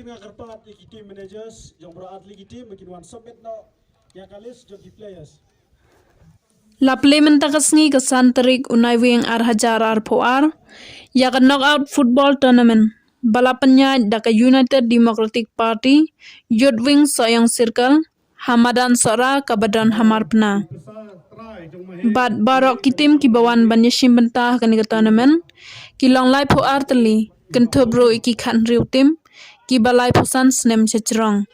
team nga karpat iki team managers jong berat ligi team makin wan submit no yang kalis jong players. Laple mentakasngi ke Santerik unai wing Hajar Arpoar ya ke knockout football tournament balapannya daka United Democratic Party youth wing Soyang Circle Hamadan Sora Kabadan Hamarpna bad barok kitim kibawan banyashim bentah ke tournament kilong lai poar teli kentobro iki kan riu tim kibalai pusan snem cecrong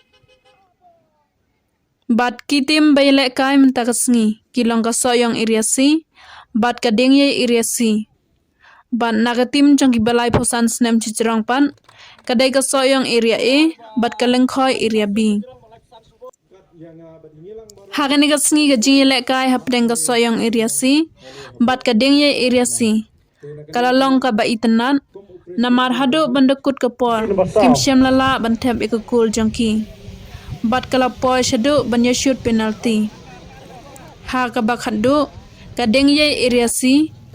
Bat kitim baylek kai mentakasngi kilong ka soyong iriasi bat kadeng ye iriasi bat nagatim jong kibalai pusan snem cicrong pan kadai ka soyong iria e bat kalengkhoy iria b hagani kasngi ka jingelek kai hapdeng ka soyong iriasi bat kadeng ye iriasi kalalong ka baitenan namar hado bandekut kapor kim syam lala bantep ikukul jongki bat kala poy shadu banya shoot penalty ha ka bakhadu kadeng ye iriasi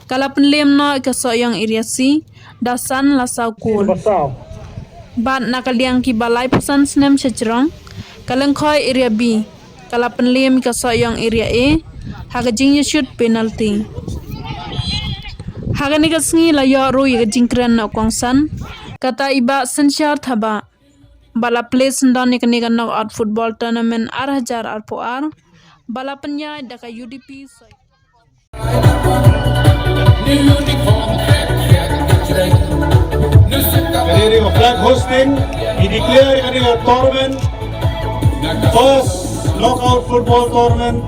kala penlem no ka soyong iriasi dasan lasau kul bat nakaliang ki balai pusan snem sejrong kalengkhoi area b kala penlem ka soyong area e ha ka jing ye shoot penalty ha ga ni ka sngi la yo ru ye jingkran no kongsan kata iba sensyar thaba bala place ndani kani kan knockout football tournament Hajar Arpoar bala penya daka UDP Kani nga flag hosting i-declare kani nga tournament first knockout football tournament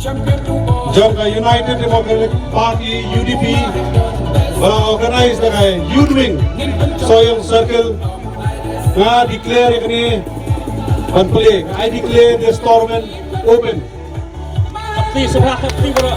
jong ka United Democratic Party UDP organize na kay youth wing Soyong Circle nga declare kani panpuli I declare this tournament open. Please subscribe bro.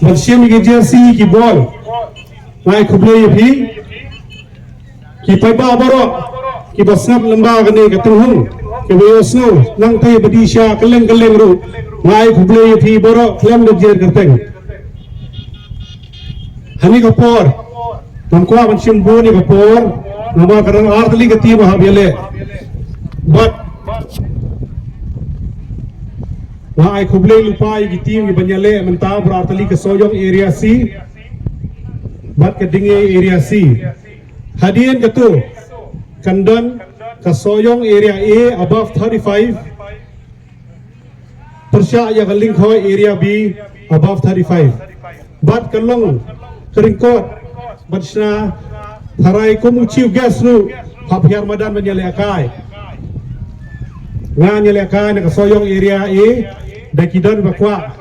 Bersiam ke jersey ki ball mai khuble ye phi ki paiba barok ki basnap lamba kane ka tuhung ke boyosno nang thai badisha kaleng ru mai khuble ye phi barok klem le jer karteng hani ka por tumko bersiam bo ni ka por nama karang artli ka ti mahabele but Wah, aku boleh lupa ini tim yang banyale mentah berarti ke Soyong area C, bat ke Dingi area C. Hadian ketu, kandan ke Soyong area A above 35, Persya yang Lingkhoi area B above 35. Bat kelong keringkot, bat sna tharai kumuciu gas nu, hapiar madan banyale akai. Ngan nyale akai ke Soyong area A. Dakidan bakwa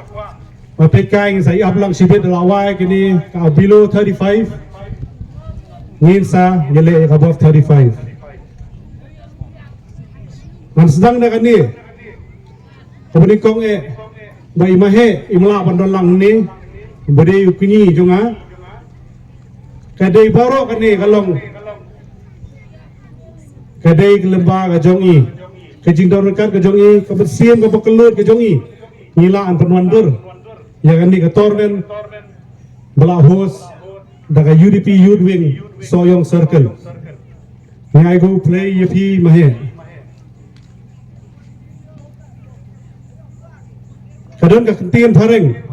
mapekai saya ablang sibet lawai kini below 35 ngin sa nyele above 35 man sedang na kani kemudian kong bai mahe imla bandolang ni bade ukini jonga kadai baro kani kalong kadai lemba ka jongi kejing dorkan ka jongi kebersihan ka bekelut ka jongi nila antan wandur yang ini ke tournament bala host daga UDP youth wing Soyong Circle ngai go play yepi mahe kadon ka kentian thareng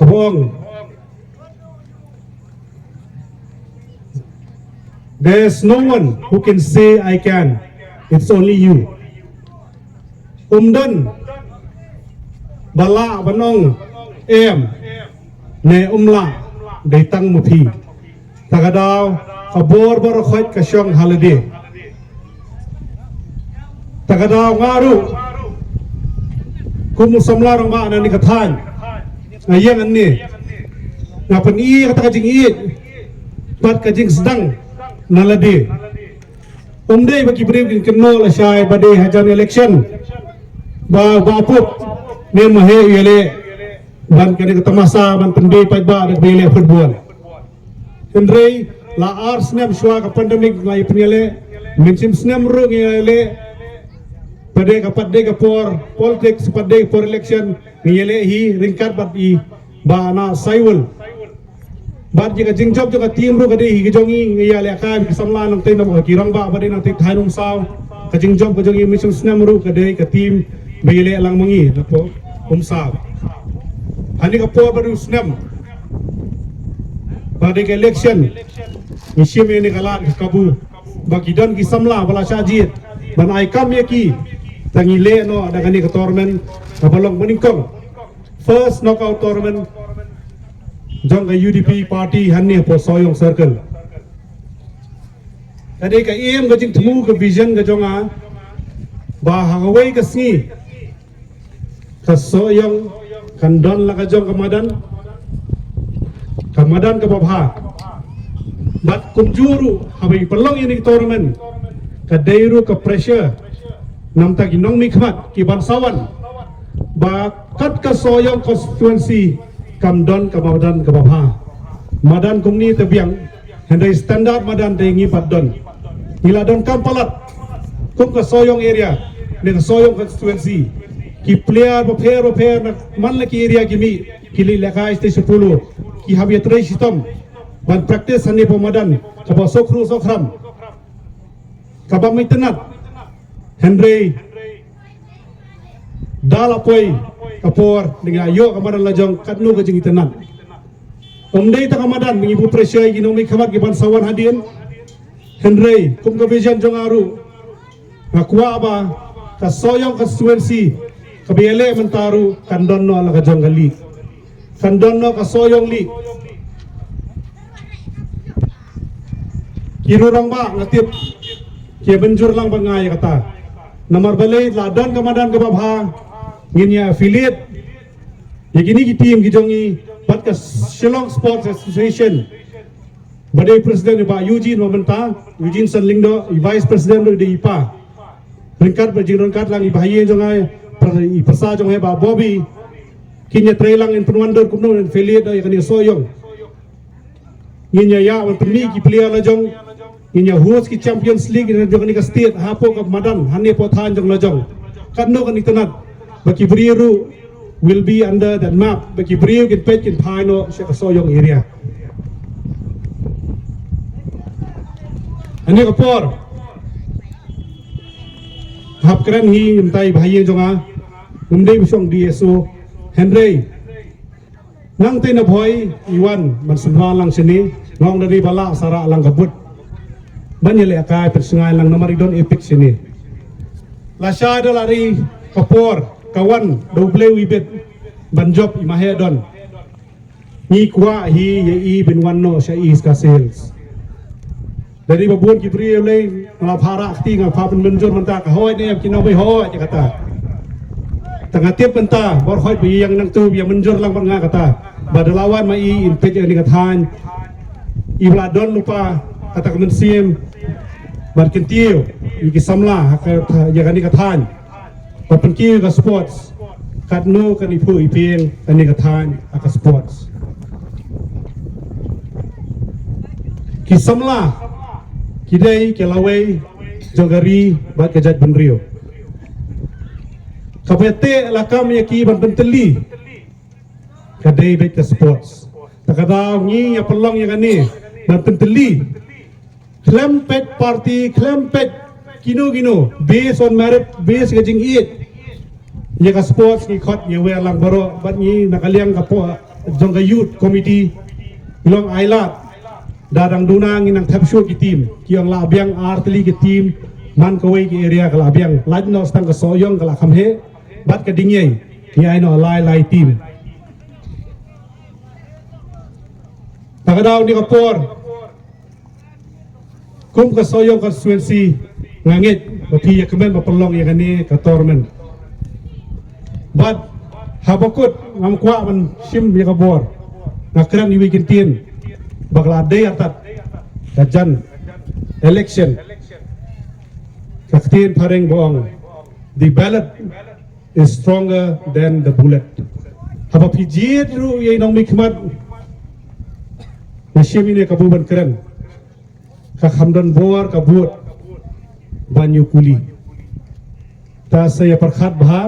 kabong there's no one who can say I can, it's only you. Umdan bala banong ne umla daitang muthi tagadaw kabor bor khoit kasyong holiday tagadaw ngaru kumu samlarang ba anani kathan ayang anni ngapan kata kajing bat kajing sedang nalade umdai bagi beri kenal syai badai hajan election bapuk ni mahe yele ban kani ketamasa ban pendai pada bele football Henry la ars nem shwa ka pandemic lai pniale minsim snem ru ngele pada kapat de kapor politics pada for election ngele hi ringkat bat i ba na saiwul bat jika jingjob juga tim ru kade hi jongi ngele ka bi samla nang te nam kirang ba bade nang te thainum saw ka jingjob ka jongi minsim snem ru kade ka tim bele lang mangi napo saw ani kapor baru snem pada election isim ini kalah kabu bagi dan kisamla bala syajid ban ai kam yaki tangile no ada kani ke tournament abalong meningkong first knockout tournament jong ka UDP party hanne po soyong circle ade ka em ga jing thmu ka vision ga jonga ba hawai ka sni ka soyong kandon la ka jong kamadan ke babha bat kumjuru habai pelong ini tournament ka dairu ka pressure nam ta ginong mikmat ki bansawan ba kat ka soyong constituency kamdon ka madan ka babha madan kumni tebiang handai standard madan dengi padon ila don kampalat kum ka soyong area ne ka soyong constituency ki player repair na man la ki area kimi kili leka iste 10 ki habia trai sistem ban practice hani pemadan kaba sokru sokram kaba maintenat Henry dalapoi kapor dengan ayo kamadan lajong katnu ke jing itenan omdei ta kamadan mengibu pressure gi nomi khabat gi ban sawan hadien Henry kum ka vision jong aru ngakwa ba ka soyong constituency kabele mentaru kandon no ala ka jong gali kandon no ka soyong li kirurang ba ngatip kia benjur lang bangai kata nomor balai ladan kamadan ke babha nginya affiliate ya gini ki team ki jongi bat ka Shillong Sports Association badai presiden ba Eugene Momenta Eugene Sanlingdo vice president di IPA ringkat berjingkat lang ibahaye jongai i persa jongai ba Bobby kinya trailang in penwandor kumno affiliate ya kani soyong nginya ya untuk ki player la jong inya host ki Champions League in jong ni ka state hapo ka madan hani po than jong lojong kanno kan itanat baki briru will be under that map baki briru kin pet kin phano she ka soyong area ani ka por hap kran hi imtai bhai jonga umdei bisong DSO Henry nang tay na boy iwan mansumha lang sini ngong dari bala sara lang kabut banyele akay persungai lang namaridon epic sini lasya lari kapor kawan double wibet banjob imahe don ni kwa hi ye binwanno sya is ka sales dari babun kibri le ngapara akti ngapapen menjur menta ka hoy ne kinawi hoy kata tengah tiap benta bor hoy bi yang nang tu yang menjur lang banga kata badalawan mai in pej ni kathan ibladon lupa kata kemensim barkentiu iki samla ya kan ni kathan papenkiu ka sports katno kan ipu iping kan ni kathan ka sports ki samla kidai kelawai jogari bat kejat benrio kapete lakam yaki ban penteli kadai bet ke sports takadaw ni ya pelong ya kani ban penteli klempet party klempet kino based on merit based gajing it ya ka sports ni khot ya we lang baro bat ni nakaliang ka po jong ka youth committee long ailat dadang dunang inang tapsho ki team ki ang labyang artli ki team man kawai ki area ka labyang lajno stang ka soyong ka lakamhe bat ka dingyay ki ay no lai team takadaw ni ka por kum ka soyong constituency ngangit bati ya kemen mapelong ya kani ka tournament bat habakut ngam kwa man sim ya ka bor ngakran iwi kintin bakla day atat kajan election kaktin pareng boong the ballot is stronger than the bullet haba pijit ru ye nong mikmat nasyemi ne kabuban keren kakhamdan bor kabut banyu kuli ta saya perkhat bha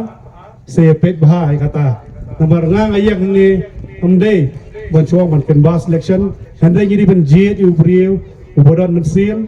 saya pet bha ai kata namar ngang ayang ni amdei ban chuang man ken bas election handai ngiri ban jet yu priu ubodan men sim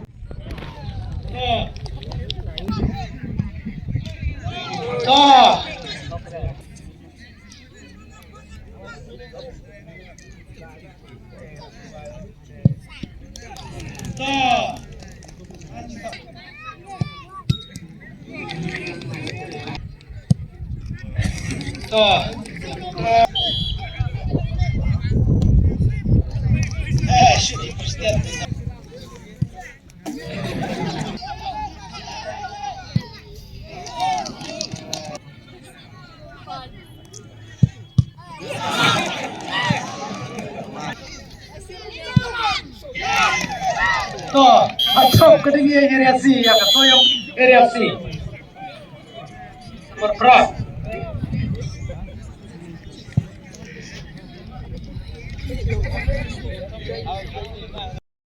Acap kedingi area C ya kesoyong area C. Berperan.